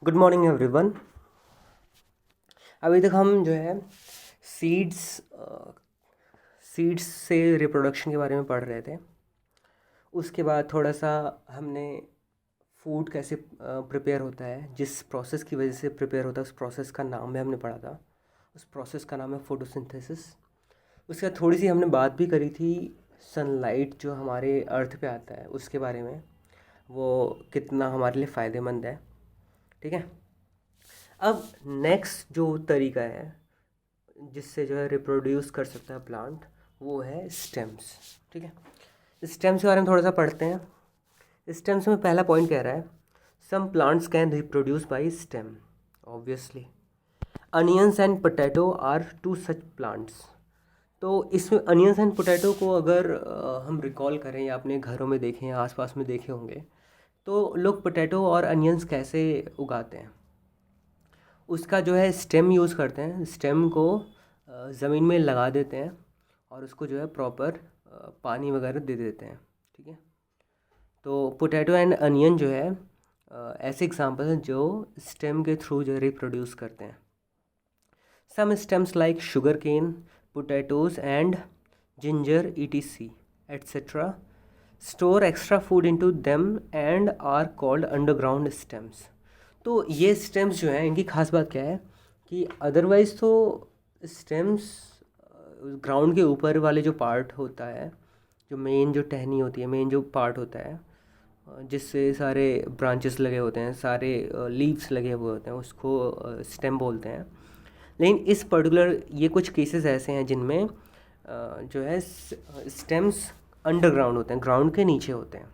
Good morning everyone. अभी तक हम जो है सीड्स सीड्स से रिप्रोडक्शन के बारे में पढ़ रहे थे। उसके बाद थोड़ा सा हमने फूड कैसे प्रिपेयर होता है, जिस प्रोसेस की वजह से प्रिपेयर होता है उस प्रोसेस का नाम भी हमने पढ़ा था। उस प्रोसेस का नाम है फोटोसिंथेसिस। उसके बाद थोड़ी सी हमने बात भी करी थी सनलाइट जो हमारे अर्थ पे आता है उसके बारे में, वो कितना हमारे लिए फ़ायदेमंद है। ठीक है। अब नेक्स्ट जो तरीका है जिससे जो है रिप्रोड्यूस कर सकता है प्लांट, वो है स्टेम्स। ठीक है, स्टेम्स के बारे में थोड़ा सा पढ़ते हैं। स्टेम्स में पहला पॉइंट कह रहा है some plants can reproduce by stem. Obviously onions and potato are two such plants. तो इसमें अनियंस एंड पोटैटो को अगर हम रिकॉल करें या अपने घरों में देखें या आसपास में देखे होंगे, तो लोग पोटैटो और अनियंस कैसे उगाते हैं। उसका जो है स्टेम यूज़ करते हैं। स्टेम को ज़मीन में लगा देते हैं और उसको जो है प्रॉपर पानी वगैरह दे देते हैं। ठीक है, तो पोटैटो एंड अनियन जो है ऐसे एग्जांपल हैं जो स्टेम के थ्रू जो रिप्रोड्यूस करते हैं। Some stems like sugar cane, potatoes and ginger etc etc store extra food into them and are called underground stems. तो ये स्टेम्स जो हैं इनकी खास बात क्या है कि अदरवाइज़ तो स्टेम्स ग्राउंड के ऊपर वाले जो पार्ट होता है, जो मेन जो टहनी होती है, मेन जो पार्ट होता है जिससे सारे ब्रांचेस लगे होते हैं, सारे लीव्स लगे हुए होते हैं, उसको स्टेम बोलते हैं। लेकिन इस पर्टिकुलर ये कुछ केसेस ऐसे हैं जिनमें जो है स्टेम्स अंडरग्राउंड होते हैं, ग्राउंड के नीचे होते हैं।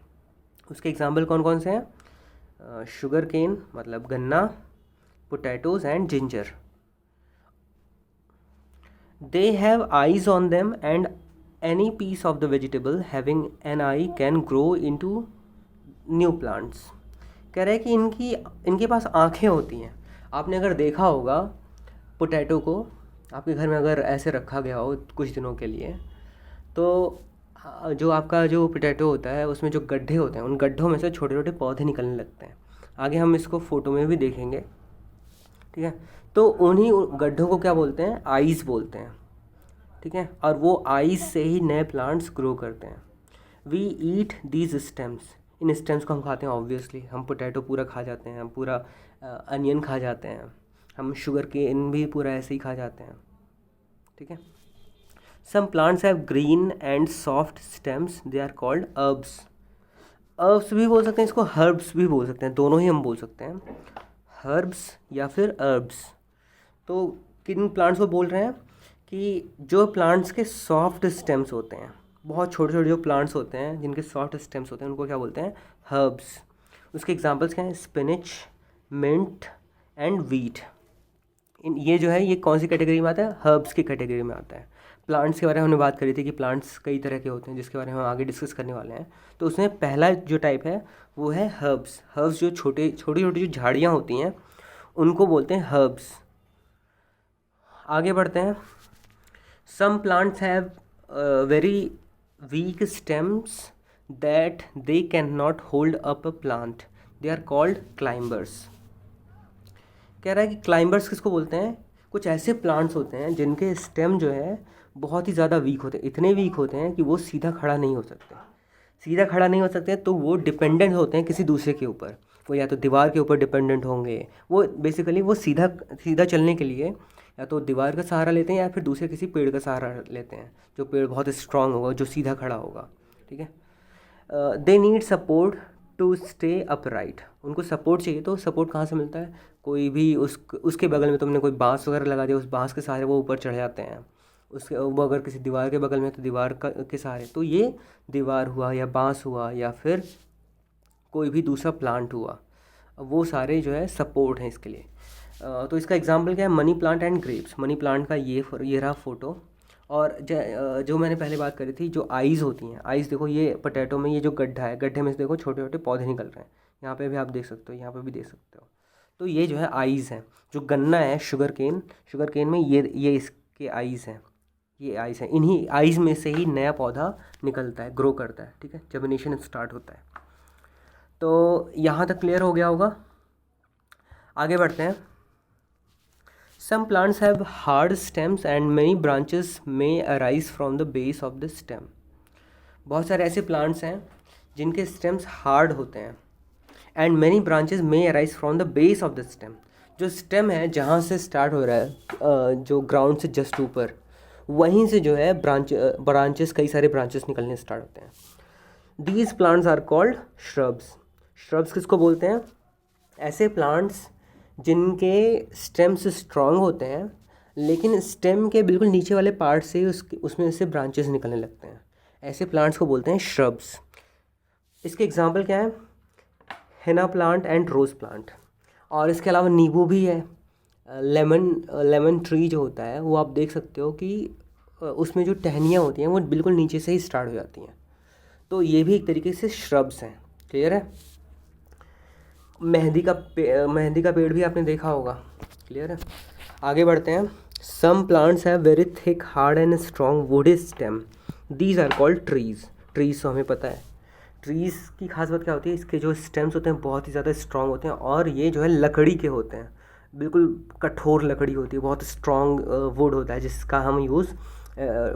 उसके एग्जांपल कौन कौन से हैं? शुगर केन मतलब गन्ना, potatoes and ginger. They have eyes on them and any piece of the vegetable having an eye can grow into new plants. कह रहा है कि इनके पास आँखें होती हैं। आपने अगर देखा होगा पोटैटो को आपके घर में अगर ऐसे रखा गया हो कुछ दिनों के लिए, तो जो आपका जो पोटैटो होता है उसमें जो गड्ढे होते हैं, उन गड्ढों में से छोटे छोटे पौधे निकलने लगते हैं। आगे हम इसको फ़ोटो में भी देखेंगे। ठीक है, तो उन्हीं गड्ढों को क्या बोलते हैं? आइज़ बोलते हैं। ठीक है, और वो आइज़ से ही नए प्लांट्स ग्रो करते हैं। We eat these stems. इन स्टेम्स को हम खाते हैं। ऑब्वियसली हम पोटैटो पूरा खा जाते हैं, हम पूरा अनियन खा जाते हैं, हम शुगर केन भी पूरा ऐसे ही खा जाते हैं। ठीक है, some plants have green and soft stems, they are called herbs. Herbs भी बोल सकते हैं इसको, हर्ब्स भी बोल सकते हैं, दोनों ही हम बोल सकते हैं, हर्ब्स या फिर हर्ब्स। तो किन प्लांट्स को बोल रहे हैं कि जो प्लांट्स के सॉफ्ट स्टेम्स होते हैं, बहुत छोटे छोटे जो प्लांट्स होते हैं जिनके सॉफ्ट स्टेम्स होते हैं, उनको क्या बोलते हैं? हर्ब्स। उसके एग्जांपल्स क्या हैं? Spinach, mint and wheat. ये जो है ये कौन सी कैटेगरी में आता है? हर्ब्स की कैटेगरी में आता है। प्लांट्स के बारे में हमने बात करी थी कि प्लांट्स कई तरह के होते हैं जिसके बारे में हम आगे डिस्कस करने वाले हैं। तो उसमें पहला जो टाइप है वो है हर्ब्स। हर्ब्स जो छोटी छोटी जो झाड़ियाँ होती हैं उनको बोलते हैं हर्ब्स। आगे बढ़ते हैं। Some plants have very weak stems that they can not hold up a plant, they are called climbers. कह रहा है कि क्लाइंबर्स किसको बोलते हैं? कुछ ऐसे प्लांट्स होते हैं जिनके स्टेम जो है बहुत ही ज़्यादा वीक होते हैं, इतने वीक होते हैं कि वो सीधा खड़ा नहीं हो सकते। सीधा खड़ा नहीं हो सकते तो वो डिपेंडेंट होते हैं किसी दूसरे के ऊपर। वो या तो दीवार के ऊपर डिपेंडेंट होंगे, वो बेसिकली वो सीधा सीधा चलने के लिए या तो दीवार का सहारा लेते हैं या फिर दूसरे किसी पेड़ का सहारा लेते हैं, जो पेड़ बहुत स्ट्रांग होगा, जो सीधा खड़ा होगा। ठीक है, they need support to stay upright. उनको सपोर्ट चाहिए। तो सपोर्ट कहाँ से मिलता है? कोई भी उसके बगल में तुमने कोई बांस वगैरह लगा दिया, उस बांस के सहारे वो ऊपर चढ़ जाते हैं। उसके वो अगर किसी दीवार के बगल में तो दीवार के सहारे। तो ये दीवार हुआ या बांस हुआ या फिर कोई भी दूसरा प्लांट हुआ, वो सारे जो है सपोर्ट हैं इसके लिए। तो इसका एग्जांपल क्या है? Money plant and grapes. Money plant का ये रहा फोटो। और जो मैंने पहले बात करी थी, जो आइज़ होती हैं, आइज़ देखो ये पोटैटो में ये जो गड्ढा है, गड्ढे में से देखो छोटे छोटे पौधे निकल रहे हैं। यहाँ पे भी आप देख सकते हो, यहाँ पे भी देख सकते हो। तो ये जो है आइज़ हैं। जो गन्ना है, शुगर केन में ये इसके आइज़ हैं, ये आइज़ हैं। इन्हीं आइज़ में से ही नया पौधा निकलता है, ग्रो करता है। ठीक है, जर्मिनेशन स्टार्ट होता है। तो यहाँ तक क्लियर हो गया होगा। आगे बढ़ते हैं। Some plants have hard stems and many branches में arise from the base of the stem. बहुत सारे ऐसे प्लांट्स हैं जिनके स्टेम्स हार्ड होते हैं। एंड मेनी ब्रांचेस में arise from the base of the stem, जो स्टेम है जहाँ से स्टार्ट हो रहा है, जो ग्राउंड से जस्ट ऊपर, वहीं से जो है ब्रांचेस कई सारे ब्रांचेस निकलने स्टार्ट होते हैं। These plants are called shrubs. Shrubs किसको बोलते हैं? ऐसे प्लांट्स जिनके स्टेम्स स्ट्रॉन्ग होते हैं लेकिन स्टेम के बिल्कुल नीचे वाले पार्ट से उसमें से ब्रांचेस निकलने लगते हैं, ऐसे प्लांट्स को बोलते हैं श्रब्स। इसके एग्जांपल क्या है? हेना प्लांट एंड रोज़ प्लांट। और इसके अलावा नींबू भी है। लेमन ट्री जो होता है वो आप देख सकते हो कि उसमें जो टहनियाँ होती हैं वो बिल्कुल नीचे से ही स्टार्ट हो जाती हैं, तो ये भी एक तरीके से श्रब्स हैं। क्लियर है? मेहंदी का पेड़ भी आपने देखा होगा। क्लियर है? आगे बढ़ते हैं। Some plants have very thick hard and strong woody stem, these are called trees. Trees तो हमें पता है। ट्रीज़ की खास बात क्या होती है? इसके जो स्टेम्स होते हैं बहुत ही ज़्यादा स्ट्रॉन्ग होते हैं और ये जो है लकड़ी के होते हैं, बिल्कुल कठोर लकड़ी होती है, बहुत स्ट्रॉन्ग वुड होता है जिसका हम यूज़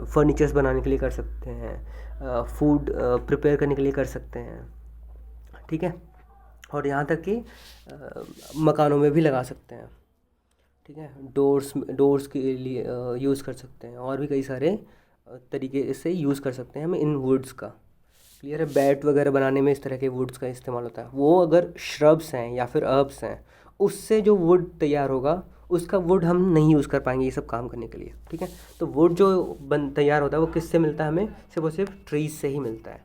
फर्नीचर्स बनाने के लिए कर सकते हैं, फूड प्रिपेयर करने के लिए कर सकते हैं। ठीक है? और यहाँ तक कि मकानों में भी लगा सकते हैं। ठीक है? डोर्स के लिए यूज़ कर सकते हैं और भी कई सारे तरीके से यूज़ कर सकते हैं हम इन वुड्स का। क्लियर है? बैट वगैरह बनाने में इस तरह के वुड्स का इस्तेमाल होता है। वो अगर श्रब्स हैं या फिर अर्ब्स हैं, उससे जो वुड तैयार होगा उसका वुड हम नहीं यूज़ कर पाएंगे ये सब काम करने के लिए। ठीक है? तो वुड जो तैयार होता है वो किससे मिलता है? हमें सिर्फ और सिर्फ ट्रीज़ से ही मिलता है।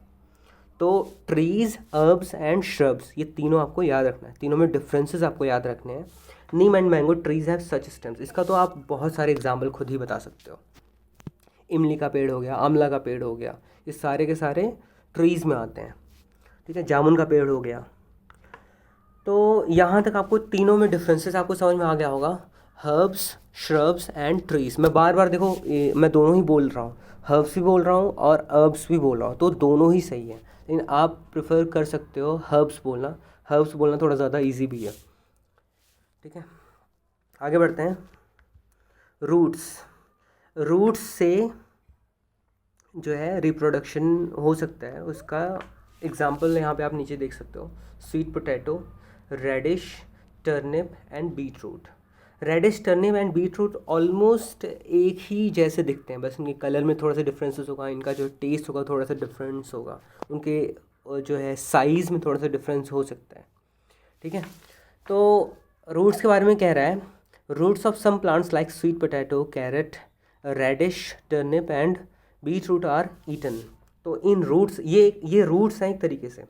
तो ट्रीज़, अर्ब्स एंड श्रब्स, ये तीनों आपको याद रखना है। तीनों में डिफरेंसेस आपको याद रखने हैं। Neem and mango trees have such stems. इसका तो आप बहुत सारे एग्जाम्पल खुद ही बता सकते हो। इमली का पेड़ हो गया, आंवला का पेड़ हो गया, ये सारे के सारे ट्रीज़ में आते हैं। ठीक है? जामुन का पेड़ हो गया। तो यहाँ तक आपको तीनों में डिफरेंसेस आपको समझ में आ गया होगा। Herbs, shrubs and trees. मैं बार बार देखो मैं दोनों ही बोल रहा हूँ, हर्ब्स भी बोल रहा हूँ और अर्ब्स भी बोल रहा हूँ, तो दोनों ही सही है, लेकिन आप प्रेफर कर सकते हो हर्ब्स बोलना। हर्ब्स बोलना थोड़ा ज़्यादा ईजी भी है। ठीक है? आगे बढ़ते हैं। रूट्स से जो है रिप्रोडक्शन हो सकता है, उसका एग्जाम्पल यहाँ पे आप नीचे देख सकते हो। Sweet potato, radish, turnip and beet root. Radish, turnip and beet root almost एक ही जैसे दिखते हैं, बस इनके कलर में थोड़ा सा डिफरेंसेस होगा, इनका जो टेस्ट होगा थोड़ा सा डिफरेंस होगा, उनके जो है साइज़ में थोड़ा सा डिफरेंस हो सकता है। ठीक है? तो रूट्स के बारे में कह रहा है, roots of some plants like sweet potato, carrot, radish, turnip and beet root are eaten. तो इन रूट्स, ये रूट्स हैं एक तरीके से।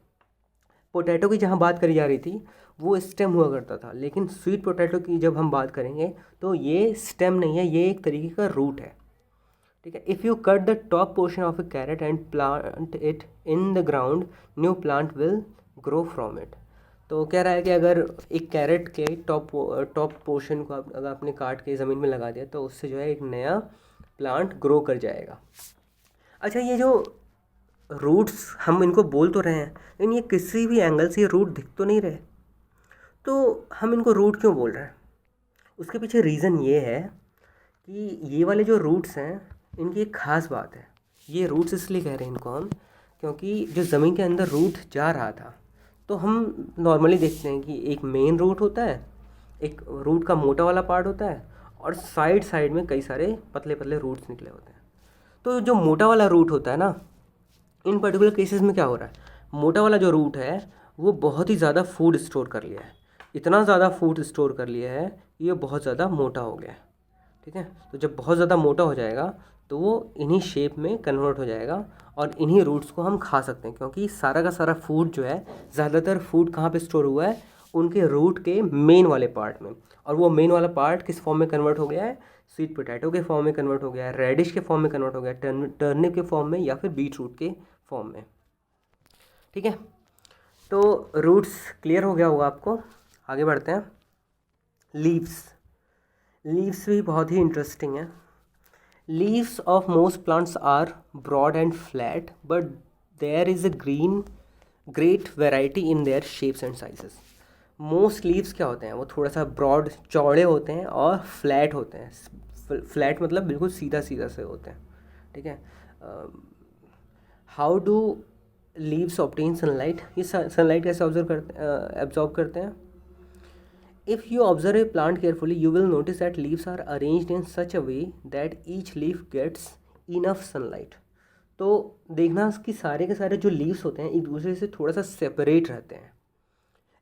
पोटैटो की जहाँ बात करी जा रही थी वो स्टेम हुआ करता था, लेकिन स्वीट पोटैटो की जब हम बात करेंगे तो ये स्टेम नहीं है, ये एक तरीके का रूट है। ठीक है? If you cut the top portion of A carrot and plant it in the ground, new plant will grow from it. तो कह रहा है कि अगर एक कैरेट के टॉप पोर्शन को अगर आपने काट के ज़मीन में लगा दिया तो उससे जो है एक नया प्लांट ग्रो कर जाएगा। अच्छा, ये जो रूट्स हम इनको बोल तो रहे हैं, लेकिन ये किसी भी एंगल से ये रूट दिख तो नहीं रहे, तो हम इनको रूट क्यों बोल रहे हैं? उसके पीछे रीज़न ये है कि ये वाले जो रूट्स हैं इनकी एक ख़ास बात है। ये रूट्स इसलिए कह रहे हैं इनको हम, क्योंकि जो ज़मीन के अंदर रूट जा रहा था, तो हम नॉर्मली देखते हैं कि एक मेन रूट होता है, एक रूट का मोटा वाला पार्ट होता है और साइड में कई सारे पतले पतले रूट्स निकले होते हैं। तो जो मोटा वाला रूट होता है ना, इन पर्टिकुलर केसेस में क्या हो रहा है, मोटा वाला जो रूट है वो बहुत ही ज़्यादा फूड स्टोर कर लिया है, इतना ज़्यादा फूड स्टोर कर लिया है ये बहुत ज़्यादा मोटा हो गया है। ठीक है? तो जब बहुत ज़्यादा मोटा हो जाएगा तो वो इन्हीं शेप में कन्वर्ट हो जाएगा और इन्हीं रूट्स को हम खा सकते हैं, क्योंकि सारा का सारा फूड जो है, ज़्यादातर फूड कहाँ पे स्टोर हुआ है? उनके रूट के मेन वाले पार्ट में। और वो मेन वाला पार्ट किस फॉर्म में कन्वर्ट हो गया है? स्वीट पोटैटो के फॉर्म में कन्वर्ट हो गया है, रेडिश के फॉर्म में कन्वर्ट हो गया है, टर्निप के फॉर्म में या फिर बीट रूट के फॉर्म में। ठीक है? तो रूट्स क्लियर हो गया होगा आपको। आगे बढ़ते हैं। लीव्स भी बहुत ही इंटरेस्टिंग है। Leaves of most plants are broad and flat, but there is a great variety in their shapes and sizes. Most leaves क्या होते हैं, वो थोड़ा सा ब्रॉड चौड़े होते हैं और फ्लैट होते हैं। फ्लैट मतलब बिल्कुल सीधा सीधा से होते हैं, ठीक है। How do leaves obtain sunlight, ये सनलाइट कैसे एब्जॉर्ब करते हैं। If you observe a plant carefully you will notice that leaves are arranged in such a way that each leaf gets enough sunlight. तो देखना कि सारे के सारे जो लीव्स होते हैं एक दूसरे से थोड़ा सा सेपरेट रहते हैं,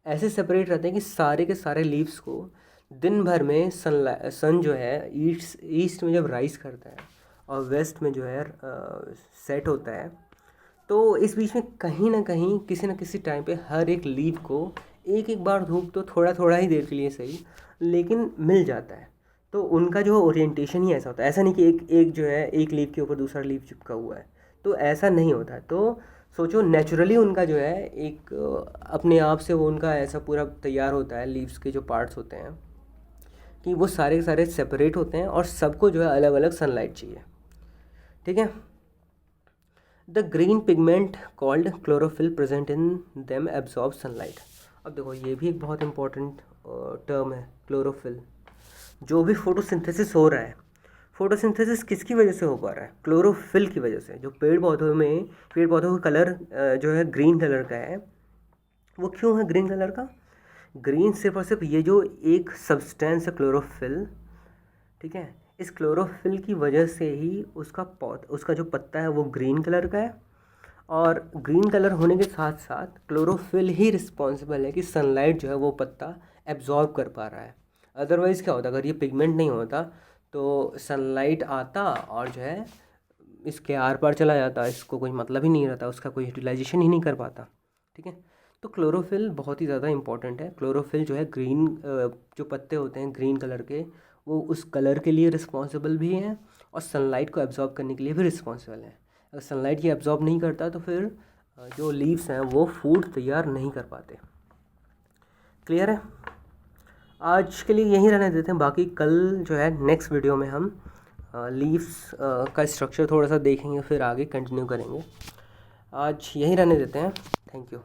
ऐसे सेपरेट रहते हैं कि सारे के सारे लीव्स को दिन भर में सन जो है ईस्ट में जब राइज करता है और वेस्ट में जो है सेट होता है, तो इस बीच में कहीं ना कहीं किसी न किसी टाइम पे हर एक लीफ को एक एक बार धूप तो थोड़ा थोड़ा ही देर के लिए सही लेकिन मिल जाता है। तो उनका जो ओरिएंटेशन ही ऐसा होता है, ऐसा नहीं कि एक एक जो है एक लीफ के ऊपर दूसरा लीफ चिपका हुआ है, तो ऐसा नहीं होता है। तो सोचो नेचुरली उनका जो है एक अपने आप से वो उनका ऐसा पूरा तैयार होता है, लीव्स के जो पार्ट्स होते हैं कि वो सारे के सारे सेपरेट होते हैं और सबको जो है अलग अलग सनलाइट चाहिए, ठीक है। The green pigment called chlorophyll present in them absorb sunlight. अब देखो ये भी एक बहुत इंपॉर्टेंट टर्म है क्लोरोफिल। जो भी फोटोसिंथेसिस हो रहा है, फोटोसिंथेसिस किसकी वजह से हो पा रहा है, क्लोरोफिल की वजह से। जो पेड़ पौधों का कलर जो है ग्रीन कलर का है, वो क्यों है ग्रीन कलर का। ग्रीन सिर्फ और सिर्फ ये जो एक सब्सटेंस है क्लोरोफिल, ठीक है, इस क्लोरोफिल की वजह से ही उसका जो पत्ता है वो ग्रीन कलर का है। और ग्रीन कलर होने के साथ साथ क्लोरोफिल ही रिस्पॉन्सिबल है कि सनलाइट जो है वो पत्ता एब्जॉर्ब कर पा रहा है। अदरवाइज़ क्या होता, अगर ये पिगमेंट नहीं होता तो सनलाइट आता और जो है इसके आर पार चला जाता, इसको कोई मतलब ही नहीं रहता, उसका कोई यूटिलाइजेशन ही नहीं कर पाता, ठीक है। तो क्लोरोफिल बहुत ही ज़्यादा इंपॉर्टेंट है। क्लोरोफिल जो है ग्रीन जो पत्ते होते हैं ग्रीन कलर के, वो उस कलर के लिए रिस्पॉन्सिबल भी हैं और सनलाइट को एब्जॉर्ब करने के लिए भी रिस्पॉन्सिबल है। अगर सनलाइट ये एब्जॉर्ब नहीं करता तो फिर जो लीव्स हैं वो फूड तैयार नहीं कर पाते। क्लियर है। आज के लिए यहीं रहने देते हैं, बाकी कल जो है नेक्स्ट वीडियो में हम लीव्स का स्ट्रक्चर थोड़ा सा देखेंगे, फिर आगे कंटिन्यू करेंगे। आज यहीं रहने देते हैं। Thank you.